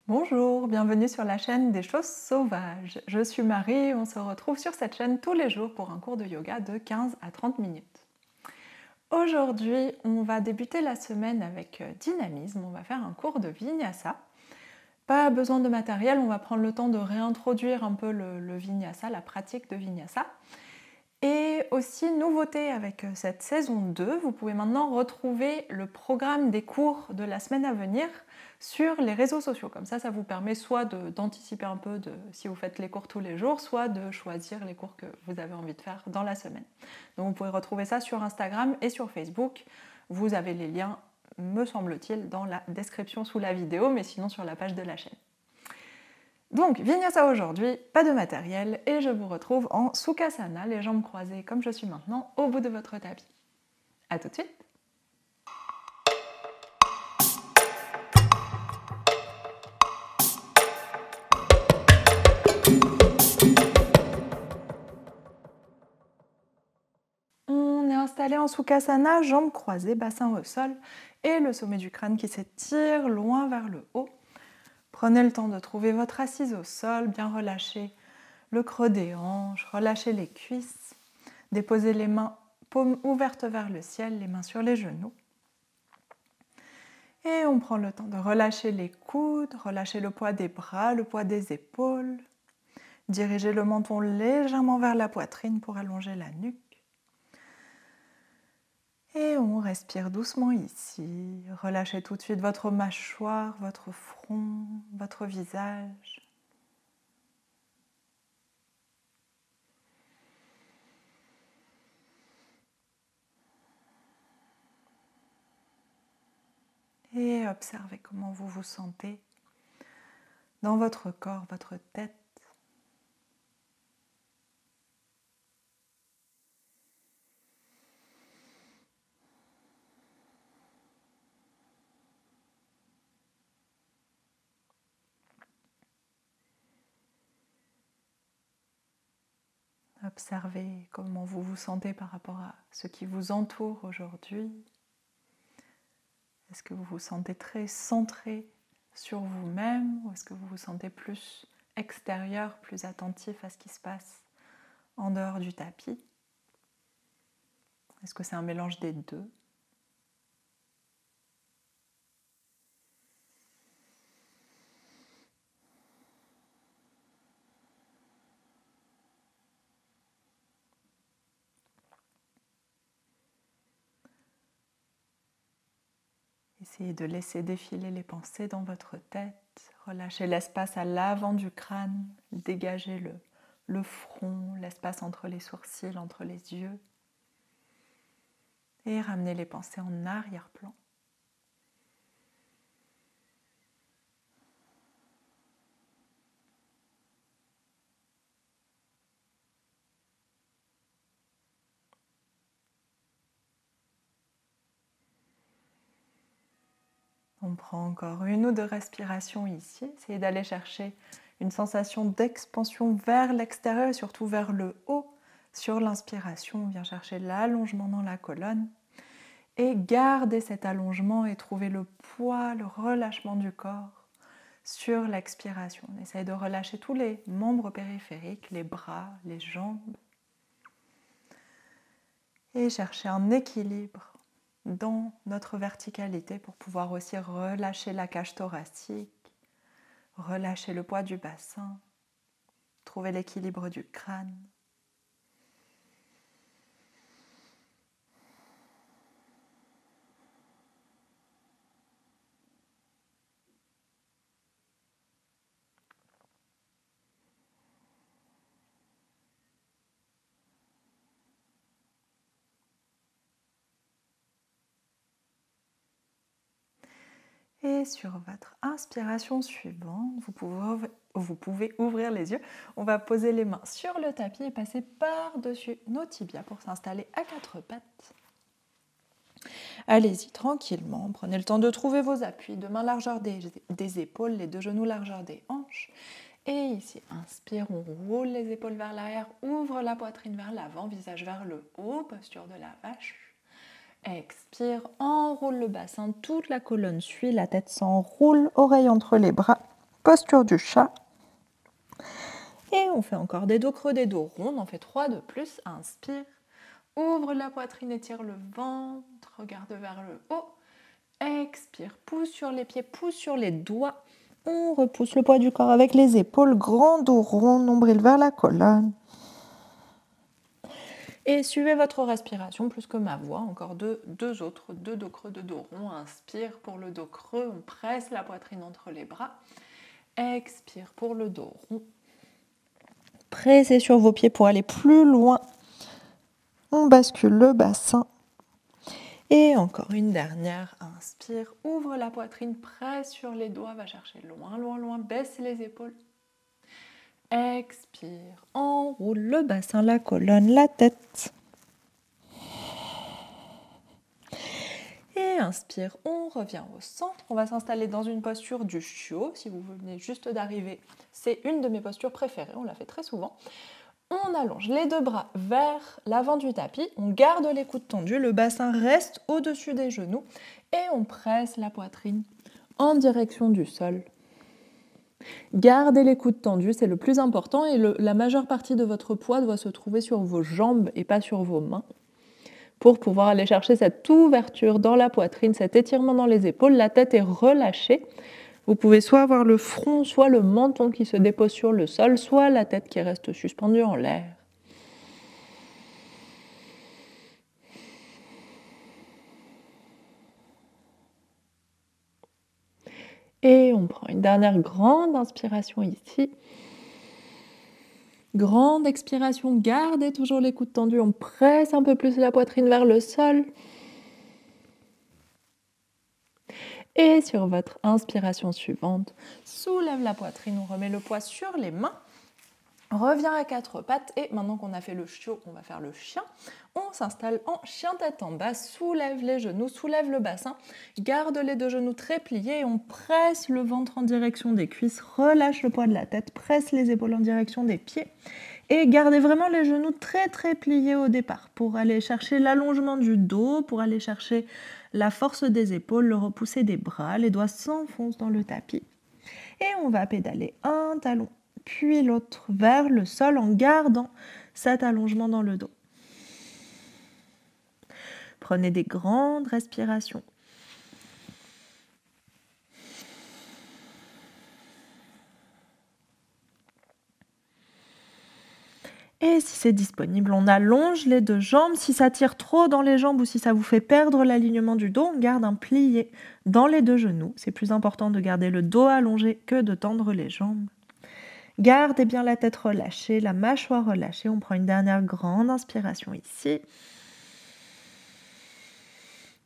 Bonjour, bienvenue sur la chaîne des choses sauvages. Je suis Marie, on se retrouve sur cette chaîne tous les jours pour un cours de yoga de 15 à 30 minutes. Aujourd'hui, on va débuter la semaine avec dynamisme, on va faire un cours de Vinyasa. Pas besoin de matériel, on va prendre le temps de réintroduire un peu le Vinyasa, la pratique de Vinyasa. Et aussi, nouveauté avec cette saison 2, vous pouvez maintenant retrouver le programme des cours de la semaine à venir sur les réseaux sociaux. Comme ça vous permet soit d'anticiper un peu si vous faites les cours tous les jours, soit de choisir les cours que vous avez envie de faire dans la semaine. Donc vous pouvez retrouver ça sur Instagram et sur Facebook. Vous avez les liens, me semble-t-il, dans la description sous la vidéo, mais sinon sur la page de la chaîne. Donc, Vinyasa aujourd'hui, pas de matériel, et je vous retrouve en Sukhasana, les jambes croisées comme je suis maintenant, au bout de votre tapis. A tout de suite. On est installé en Sukhasana, jambes croisées, bassin au sol, et le sommet du crâne qui s'étire loin vers le haut. Prenez le temps de trouver votre assise au sol, bien relâcher le creux des hanches, relâchez les cuisses, déposez les mains paumes ouvertes vers le ciel, les mains sur les genoux. Et on prend le temps de relâcher les coudes, relâcher le poids des bras, le poids des épaules. Dirigez le menton légèrement vers la poitrine pour allonger la nuque. Et on respire doucement ici. Relâchez tout de suite votre mâchoire, votre front, votre visage. Et observez comment vous vous sentez dans votre corps, votre tête. Observez comment vous vous sentez par rapport à ce qui vous entoure aujourd'hui. Est-ce que vous vous sentez très centré sur vous-même ou est-ce que vous vous sentez plus extérieur, plus attentif à ce qui se passe en dehors du tapis? Est-ce que c'est un mélange des deux? Essayez de laisser défiler les pensées dans votre tête. Relâchez l'espace à l'avant du crâne. Dégagez le front, l'espace entre les sourcils, entre les yeux. Et ramenez les pensées en arrière-plan. On prend encore une ou deux respirations ici. Essayez d'aller chercher une sensation d'expansion vers l'extérieur et surtout vers le haut. Sur l'inspiration, on vient chercher l'allongement dans la colonne. Et gardez cet allongement et trouvez le poids, le relâchement du corps sur l'expiration. On essaye de relâcher tous les membres périphériques, les bras, les jambes. Et chercher un équilibre dans notre verticalité pour pouvoir aussi relâcher la cage thoracique, relâcher le poids du bassin, trouver l'équilibre du crâne. Et sur votre inspiration suivante, vous pouvez ouvrir les yeux. On va poser les mains sur le tapis et passer par-dessus nos tibias pour s'installer à quatre pattes. Allez-y tranquillement, prenez le temps de trouver vos appuis, deux mains largeur des épaules, les deux genoux largeur des hanches. Et ici, inspire, on roule les épaules vers l'arrière, ouvre la poitrine vers l'avant, visage vers le haut, posture de la vache. Expire, enroule le bassin, toute la colonne suit, la tête s'enroule, oreille entre les bras. posture du chat. Et on fait encore des dos creux, des dos ronds. On en fait 3 de plus. Inspire. Ouvre la poitrine, étire le ventre. Regarde vers le haut. Expire. Pousse sur les pieds, pousse sur les doigts. On repousse le poids du corps avec les épaules. Grand dos rond, nombril vers la colonne. Et suivez votre respiration plus que ma voix. Encore deux autres, 2 dos creux, 2 dos ronds. Inspire pour le dos creux. On presse la poitrine entre les bras. Expire pour le dos rond. Pressez sur vos pieds pour aller plus loin. On bascule le bassin. Et encore une dernière. Inspire, ouvre la poitrine, presse sur les doigts, va chercher loin, loin, loin, baisse les épaules. Expire, enroule le bassin, la colonne, la tête. Et inspire, on revient au centre. On va s'installer dans une posture du chiot. Si vous venez juste d'arriver, c'est une de mes postures préférées. On la fait très souvent. On allonge les 2 bras vers l'avant du tapis. On garde les coudes tendus. Le bassin reste au-dessus des genoux. Et on presse la poitrine en direction du sol. Gardez les coudes tendus, c'est le plus important. Et la majeure partie de votre poids doit se trouver sur vos jambes et pas sur vos mains, pour pouvoir aller chercher cette ouverture dans la poitrine, cet étirement dans les épaules. La tête est relâchée. Vous pouvez soit avoir le front, soit le menton qui se dépose sur le sol, soit la tête qui reste suspendue en l'air. Et on prend une dernière grande inspiration ici. Grande expiration, gardez toujours les coudes tendus, on presse un peu plus la poitrine vers le sol. Et sur votre inspiration suivante, soulève la poitrine, on remet le poids sur les mains, revient à 4 pattes et maintenant qu'on a fait le chiot, on va faire le chien. On s'installe en chien tête en bas, soulève les genoux, soulève le bassin, garde les 2 genoux très pliés et on presse le ventre en direction des cuisses, relâche le poids de la tête, presse les épaules en direction des pieds et gardez vraiment les genoux très très pliés au départ pour aller chercher l'allongement du dos, pour aller chercher la force des épaules, le repousser des bras, les doigts s'enfoncent dans le tapis et on va pédaler un talon puis l'autre vers le sol en gardant cet allongement dans le dos. Prenez des grandes respirations. Et si c'est disponible, on allonge les 2 jambes. Si ça tire trop dans les jambes ou si ça vous fait perdre l'alignement du dos, on garde un plié dans les 2 genoux. C'est plus important de garder le dos allongé que de tendre les jambes. Gardez bien la tête relâchée, la mâchoire relâchée. On prend une dernière grande inspiration ici.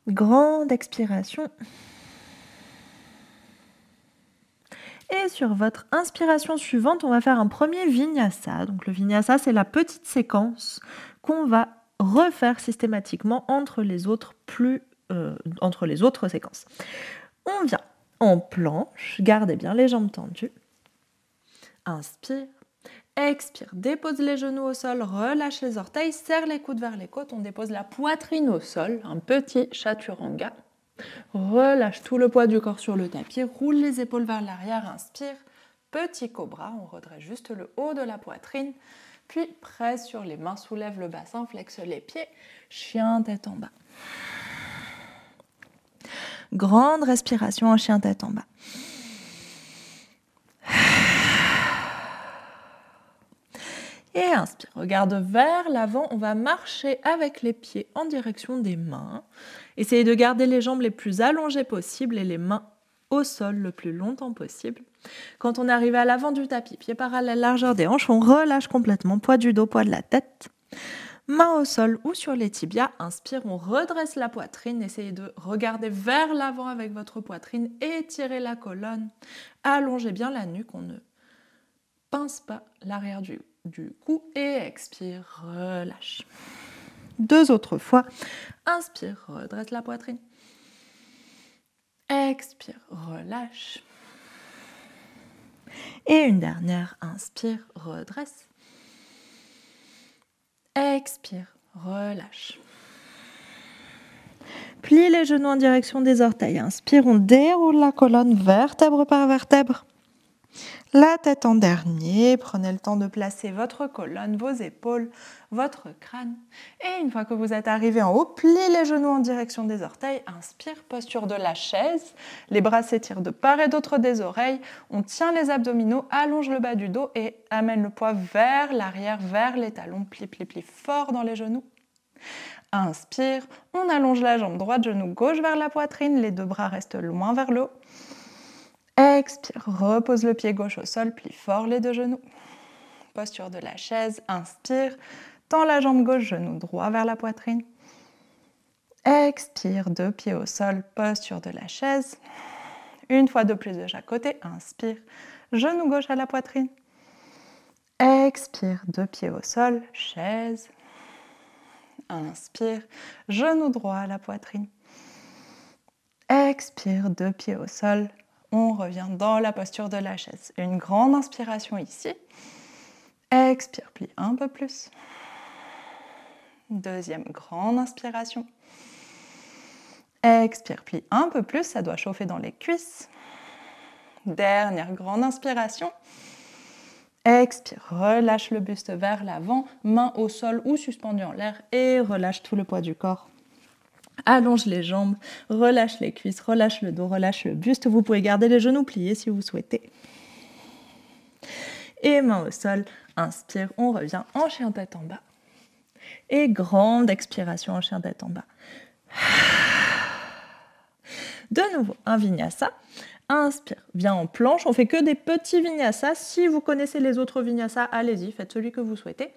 Grande expiration. Et sur votre inspiration suivante, on va faire un premier vinyasa. Donc le vinyasa, c'est la petite séquence qu'on va refaire systématiquement entre les autres séquences. On vient en planche, gardez bien les jambes tendues. Inspire, expire, dépose les genoux au sol, relâche les orteils, serre les coudes vers les côtes, on dépose la poitrine au sol, un petit chaturanga. Relâche tout le poids du corps sur le tapis, roule les épaules vers l'arrière, inspire, petit cobra, on redresse juste le haut de la poitrine, puis presse sur les mains, soulève le bassin, flexe les pieds, chien tête en bas. Grande respiration en chien tête en bas. Et inspire, regarde vers l'avant, on va marcher avec les pieds en direction des mains. Essayez de garder les jambes les plus allongées possibles et les mains au sol le plus longtemps possible. Quand on est arrivé à l'avant du tapis, pieds parallèles, largeur des hanches, on relâche complètement, poids du dos, poids de la tête. Mains au sol ou sur les tibias, inspire, on redresse la poitrine, essayez de regarder vers l'avant avec votre poitrine, étirez la colonne, allongez bien la nuque, on ne pince pas l'arrière du cou et expire, relâche. 2 autres fois, inspire, redresse la poitrine, expire, relâche. Et une dernière, inspire, redresse, expire, relâche. Plie les genoux en direction des orteils, inspire, on déroule la colonne vertèbre par vertèbre. La tête en dernier, prenez le temps de placer votre colonne, vos épaules, votre crâne. Et une fois que vous êtes arrivé en haut, pliez les genoux en direction des orteils. Inspire, posture de la chaise. Les bras s'étirent de part et d'autre des oreilles. On tient les abdominaux, allonge le bas du dos et amène le poids vers l'arrière, vers les talons. Plie, plie, plie fort dans les genoux. Inspire, on allonge la jambe droite, genou gauche vers la poitrine. Les deux bras restent loin vers le haut. Expire, repose le pied gauche au sol, plie fort les deux genoux. Posture de la chaise, inspire, tends la jambe gauche, genou droit vers la poitrine. Expire, deux pieds au sol, posture de la chaise. Une fois de plus de chaque côté, inspire, genou gauche à la poitrine. Expire, deux pieds au sol, chaise. Inspire, genou droit à la poitrine. Expire, deux pieds au sol. On revient dans la posture de la chaise. Une grande inspiration ici. Expire, plie un peu plus. Deuxième grande inspiration. Expire, plie un peu plus, ça doit chauffer dans les cuisses. Dernière grande inspiration. Expire, relâche le buste vers l'avant, main au sol ou suspendu en l'air et relâche tout le poids du corps. Allonge les jambes, relâche les cuisses, relâche le dos, relâche le buste. Vous pouvez garder les genoux pliés si vous souhaitez. Et main au sol, inspire, on revient en chien tête en bas. Et grande expiration en chien tête en bas. De nouveau, un vinyasa. Inspire, viens en planche. On fait que des petits vinyasas. Si vous connaissez les autres vinyasas, allez-y, faites celui que vous souhaitez.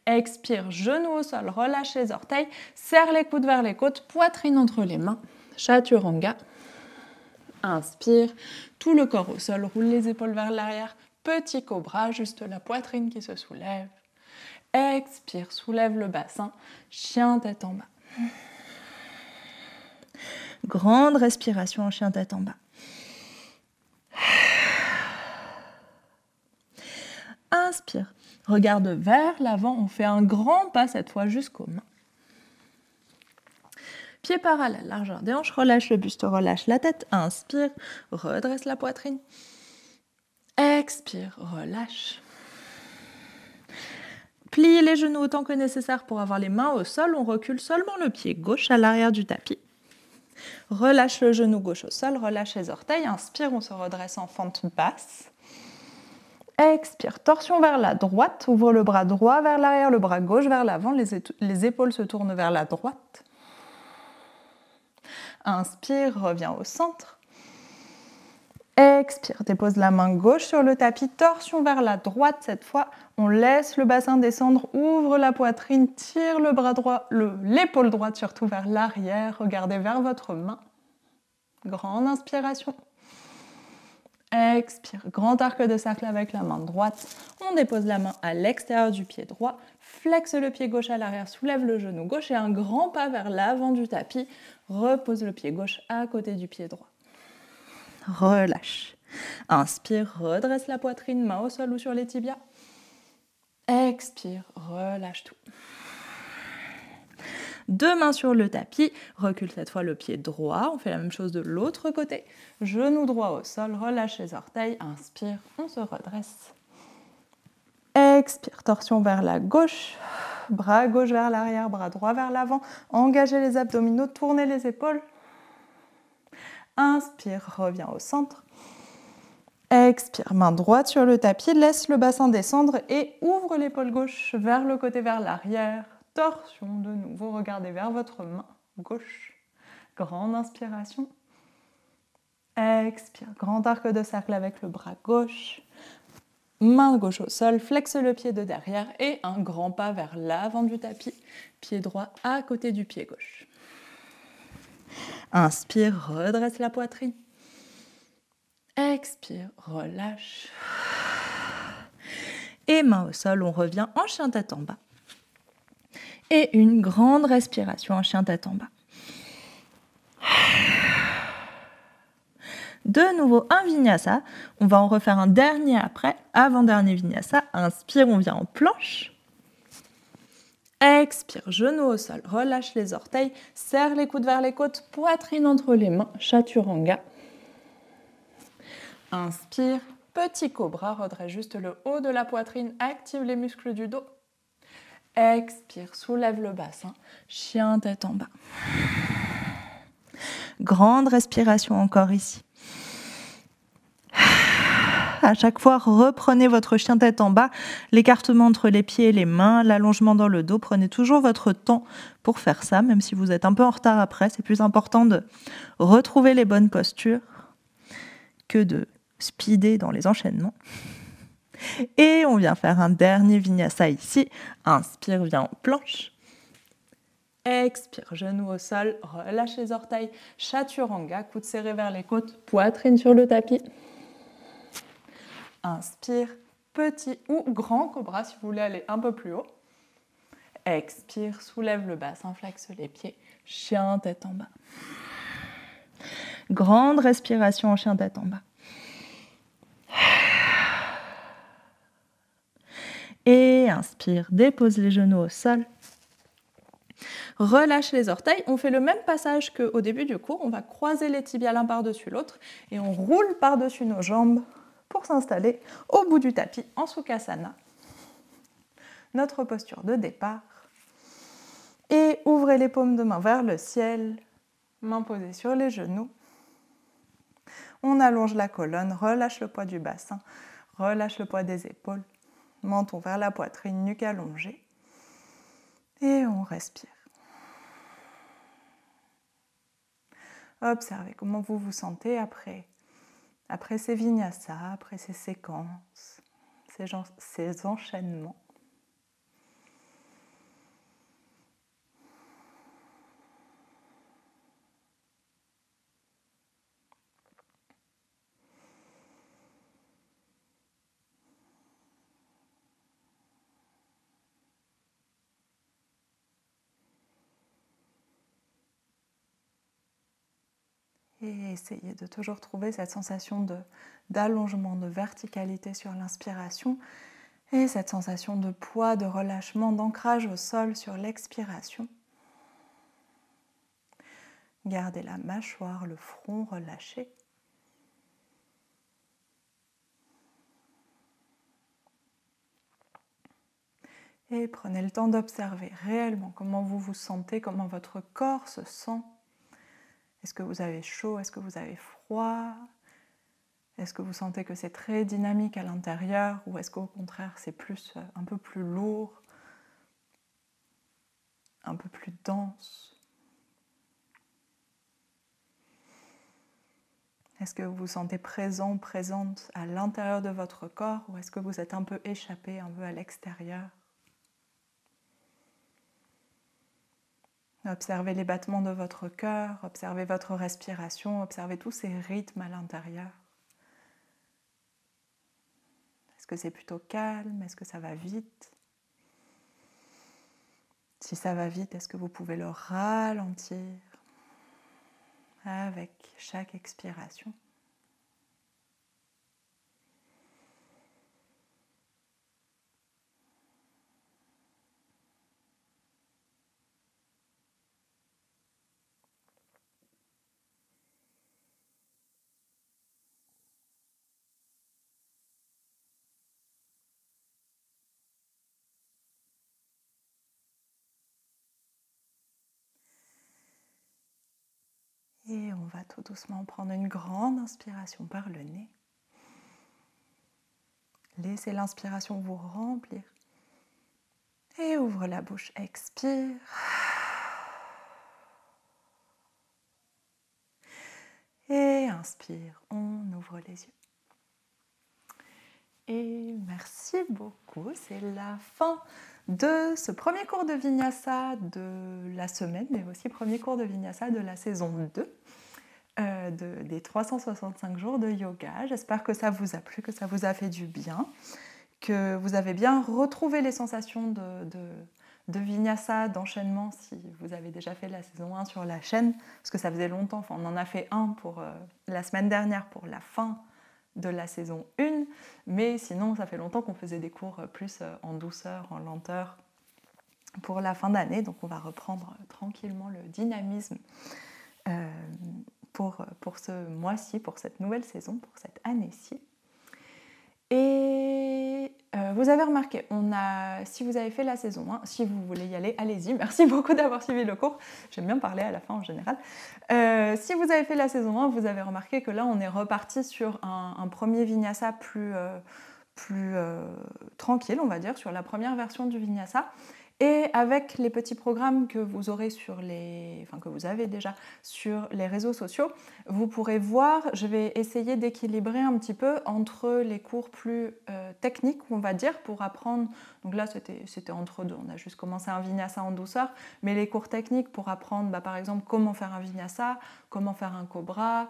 Expire, genou au sol, relâche les orteils, serre les coudes vers les côtes, poitrine entre les mains, chaturanga. Inspire, tout le corps au sol, roule les épaules vers l'arrière, petit cobra, juste la poitrine qui se soulève. Expire, soulève le bassin, chien tête en bas. Grande respiration en chien tête en bas. Inspire, regarde vers l'avant, on fait un grand pas cette fois jusqu'aux mains. Pieds parallèles, largeur des hanches, relâche le buste, relâche la tête. Inspire, redresse la poitrine. Expire, relâche. Pliez les genoux autant que nécessaire pour avoir les mains au sol. On recule seulement le pied gauche à l'arrière du tapis. Relâche le genou gauche au sol, relâche les orteils. Inspire, on se redresse en fente basse. Expire, torsion vers la droite, ouvre le bras droit vers l'arrière, le bras gauche vers l'avant, les épaules se tournent vers la droite. Inspire, reviens au centre. Expire, dépose la main gauche sur le tapis, torsion vers la droite cette fois. On laisse le bassin descendre, ouvre la poitrine, tire le bras droit, l'épaule droite surtout vers l'arrière, regardez vers votre main. Grande inspiration. Expire, grand arc de cercle avec la main droite. On dépose la main à l'extérieur du pied droit, flexe le pied gauche à l'arrière, soulève le genou gauche et un grand pas vers l'avant du tapis. Repose le pied gauche à côté du pied droit. Relâche. Inspire, redresse la poitrine, main au sol ou sur les tibias. Expire, relâche tout. Deux mains sur le tapis, recule cette fois le pied droit, on fait la même chose de l'autre côté. Genou droit au sol, relâche les orteils, inspire, on se redresse. Expire, torsion vers la gauche, bras gauche vers l'arrière, bras droit vers l'avant, engagez les abdominaux, tournez les épaules. Inspire, reviens au centre. Expire, main droite sur le tapis, laisse le bassin descendre et ouvre l'épaule gauche vers le côté, vers l'arrière. Torsion de nouveau, regardez vers votre main gauche. Grande inspiration. Expire, grand arc de cercle avec le bras gauche. Main gauche au sol, flexe le pied de derrière et un grand pas vers l'avant du tapis. Pied droit à côté du pied gauche. Inspire, redresse la poitrine. Expire, relâche. Et main au sol, on revient en chien tête en bas. Et une grande respiration en chien tête en bas. De nouveau, un vinyasa. On va en refaire un dernier après, avant-dernier vinyasa. Inspire, on vient en planche. Expire, genou au sol, relâche les orteils, serre les coudes vers les côtes, poitrine entre les mains, chaturanga. Inspire, Petit cobra, redresse juste le haut de la poitrine, active les muscles du dos. Expire, soulève le bassin, chien tête en bas. Grande respiration encore ici. À chaque fois, reprenez votre chien tête en bas, l'écartement entre les pieds et les mains, l'allongement dans le dos. Prenez toujours votre temps pour faire ça, même si vous êtes un peu en retard après. C'est plus important de retrouver les bonnes postures que de speeder dans les enchaînements. Et on vient faire un dernier vinyasa ici. Inspire, viens en planche. Expire, genou au sol, relâche les orteils. Chaturanga, coude serré vers les côtes, poitrine sur le tapis. Inspire, petit ou grand cobra si vous voulez aller un peu plus haut. Expire, soulève le bassin, flexe les pieds, chien tête en bas. Grande respiration en chien tête en bas. Et inspire, dépose les genoux au sol. Relâche les orteils. On fait le même passage qu'au début du cours. On va croiser les tibias l'un par-dessus l'autre et on roule par-dessus nos jambes pour s'installer au bout du tapis en Sukhasana. Notre posture de départ. Et ouvrez les paumes de main vers le ciel, mains posées sur les genoux. On allonge la colonne, relâche le poids du bassin, relâche le poids des épaules, menton vers la poitrine, nuque allongée. Et on respire. Observez comment vous vous sentez après ces vinyasas, après ces séquences, ces enchaînements. Et essayez de toujours trouver cette sensation d'allongement, de verticalité sur l'inspiration et cette sensation de poids, de relâchement, d'ancrage au sol sur l'expiration. Gardez la mâchoire, le front relâché. Et prenez le temps d'observer réellement comment vous vous sentez, comment votre corps se sent. Est-ce que vous avez chaud? Est-ce que vous avez froid? Est-ce que vous sentez que c'est très dynamique à l'intérieur ou est-ce qu'au contraire c'est un peu plus lourd, un peu plus dense? Est-ce que vous vous sentez présent, présente à l'intérieur de votre corps ou est-ce que vous êtes un peu échappé, un peu à l'extérieur? Observez les battements de votre cœur, observez votre respiration, observez tous ces rythmes à l'intérieur. Est-ce que c'est plutôt calme? Est-ce que ça va vite? Si ça va vite, est-ce que vous pouvez le ralentir avec chaque expiration? Et on va tout doucement prendre une grande inspiration par le nez. Laissez l'inspiration vous remplir. Et ouvre la bouche, expire. Et inspire, on ouvre les yeux. Et merci beaucoup, c'est la fin de ce premier cours de Vinyasa de la semaine, mais aussi premier cours de Vinyasa de la saison 2. Des 365 jours de yoga. J'espère que ça vous a plu, que ça vous a fait du bien, que vous avez bien retrouvé les sensations de vinyasa, d'enchaînement si vous avez déjà fait la saison 1 sur la chaîne, parce que ça faisait longtemps, enfin, on en a fait un pour la semaine dernière pour la fin de la saison 1, mais sinon ça fait longtemps qu'on faisait des cours plus en douceur, en lenteur pour la fin d'année, donc on va reprendre tranquillement le dynamisme pour ce mois-ci, pour cette nouvelle saison, pour cette année-ci. vous avez remarqué, si vous avez fait la saison 1, si vous voulez y aller, allez-y. Merci beaucoup d'avoir suivi le cours. J'aime bien parler à la fin en général. Si vous avez fait la saison 1, vous avez remarqué que là, on est reparti sur un premier vinyasa plus tranquille, on va dire, sur la première version du vinyasa. Et avec les petits programmes que vous aurez que vous avez déjà sur les réseaux sociaux, vous pourrez voir, je vais essayer d'équilibrer un petit peu entre les cours plus techniques, on va dire, pour apprendre. Donc là, c'était entre deux, on a juste commencé un vinyasa en douceur, mais les cours techniques pour apprendre, par exemple, comment faire un vinyasa, comment faire un cobra,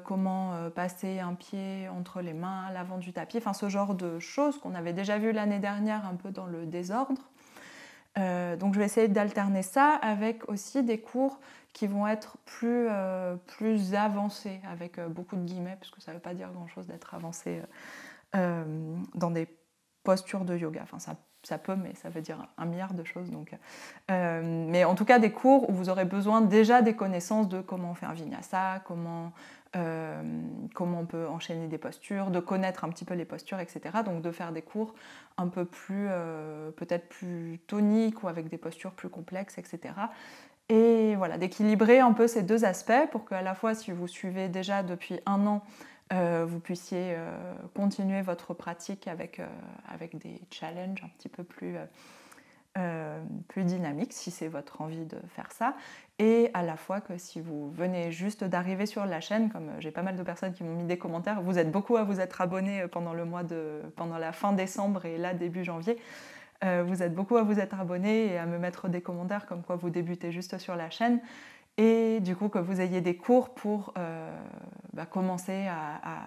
comment passer un pied entre les mains à l'avant du tapis, enfin ce genre de choses qu'on avait déjà vu l'année dernière un peu dans le désordre. Donc je vais essayer d'alterner ça avec aussi des cours qui vont être plus avancés, avec beaucoup de guillemets, parce que ça ne veut pas dire grand-chose d'être avancé dans des postures de yoga. Enfin, ça peut, mais ça veut dire un milliard de choses. Donc, mais en tout cas, des cours où vous aurez besoin déjà des connaissances de comment on fait un vinyasa, comment on peut enchaîner des postures, de connaître un petit peu les postures, etc. Donc de faire des cours un peu plus, peut-être plus toniques ou avec des postures plus complexes, etc. Et voilà, d'équilibrer un peu ces deux aspects pour qu'à la fois, si vous suivez déjà depuis un an, vous puissiez continuer votre pratique avec des challenges un petit peu plus dynamiques, si c'est votre envie de faire ça, et à la fois que si vous venez juste d'arriver sur la chaîne, comme j'ai pas mal de personnes qui m'ont mis des commentaires, vous êtes beaucoup à vous être abonnés pendant la fin décembre et là début janvier, vous êtes beaucoup à vous être abonnés et à me mettre des commentaires comme quoi vous débutez juste sur la chaîne, et du coup que vous ayez des cours pour commencer à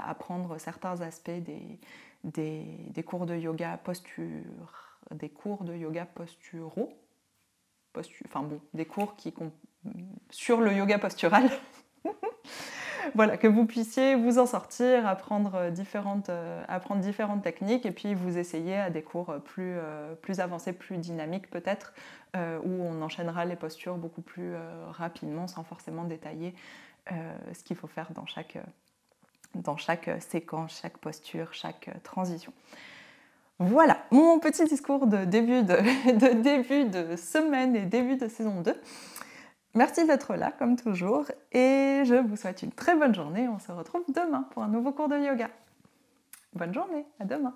apprendre certains aspects des cours de yoga posturaux, des cours sur le yoga postural. Voilà, que vous puissiez vous en sortir, apprendre différentes techniques et puis vous essayer à des cours plus avancés, plus dynamiques peut-être, où on enchaînera les postures beaucoup plus rapidement sans forcément détailler ce qu'il faut faire dans chaque séquence, chaque posture, chaque transition. Voilà, mon petit discours de début de semaine et début de saison 2. Merci d'être là, comme toujours, et je vous souhaite une très bonne journée. On se retrouve demain pour un nouveau cours de yoga. Bonne journée, à demain.